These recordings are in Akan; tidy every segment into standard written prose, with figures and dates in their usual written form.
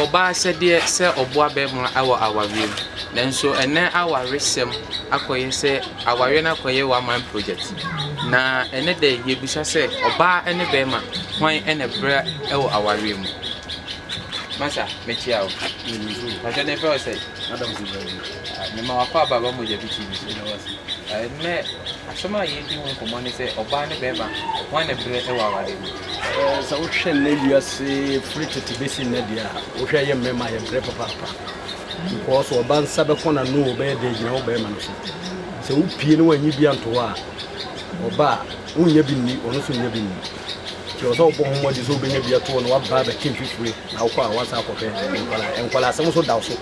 oba sede se oboa be ma awo awawiem nanso ene awaresem akoye se aware na akoye wa man project na ene de yebisa se oba ene be ma hwan ene bra awo awawiem masa mechiao ajo ne fe say adam zibawi me ma wafa baba mo je biti bi na wasi me asoma ye di won komo ne se oba ne be ma hwan ne bra awo awawiem so wo hwe na wiase free besi na dia wo hwe ye mema ye bre papa because oba nsa be kona no be de gina wo be ma no so wo pie ne wanyi bia nto a oba wonya bi ni ono so nya bi ni ti so bo ho modi so be nya bia to no wa ba be kin fifure na wo kwa wasa ko be enkwala asem so daw so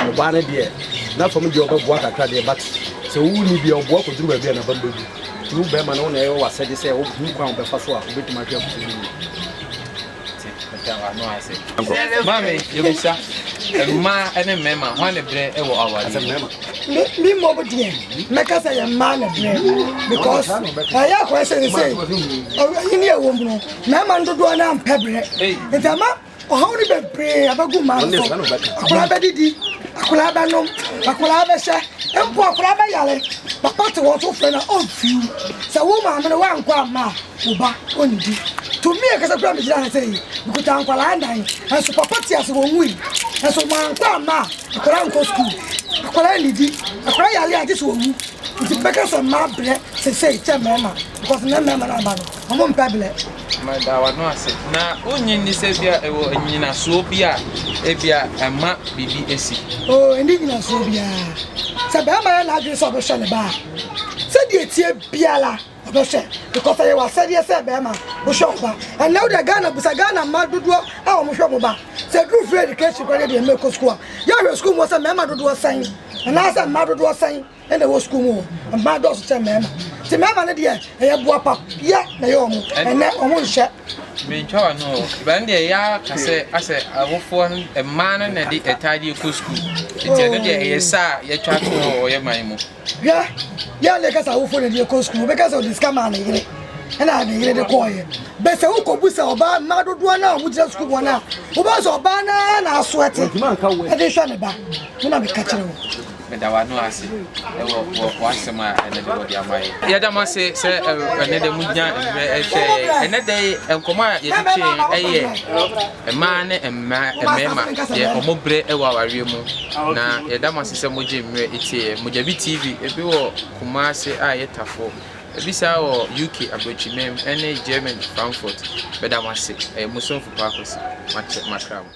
oba ne de na fam je oba boa kakra de but so wo ni bia obo ko duru ba bia na ba mbedu tu be ma no na e wa sede se wo bu kwa be fa so a obetuma hwe ko ni no I say mami yebisa ma ene mema hwan ne bre e wo awale me mo bo die meka say ma na bre because ya ko say yini e wo mu mema ndodo na ampe bre ntama o hawni be bre abagu ma so akura be didi akura ba nom akura be hye empo akura ba yale papa te wo so fe na on fiu say wo ma me wa nkwa ma uba onidi to me e kasa kura me jira say bikuta ankwala andan enso papa ti ase wo nwi enso ma nkwa ma akura nko school akura nidi akura yale ade so wu nti beka so ma bre say che mema because na mema na ba no omo mpebele ma da wa no ase na onyin ni se bia e wo nyina so bia e bia ema bibi esi oh ndi nyina so bia se be ma na ade so be hwe ne ba se die tie bia la odo hwe because ye wa se die se be ma wo hwe ba and now the Ghana busa Ghana ma dodo a wo hwe mo ba se do free education ko dey make school ya hwe school mo se mema dodo san na se ma dodo san ene wo school mo ma do so se mema ti mema ne de e boa pa ya na yo mo ene o mo hwe me ntwa no ba nde ya kase ase awofo ema na de etadi ko school ti ene de ye sa ye twa ko ye man mo ya le kasa awofo ne de ko school be kasa o discount na yire ena na yire de ko ye be se wo ko busa oba ma dodo na o jira school wona wo ba so oba na asoete e de hwa ne ba na me ka kire wo da wa no ase e wo wasema ene de body amai ya da ma se ene de munya ene de enkoma ye tiche eye ema ne emma ye omobre e wa wawe mu na ya da ma se moje mre etie moja bi tv ebi wo Kumasi a ye tafo ebi sa wo UK abrochimem ene German Frankfurt be da ma se e musonfu pa akosi makram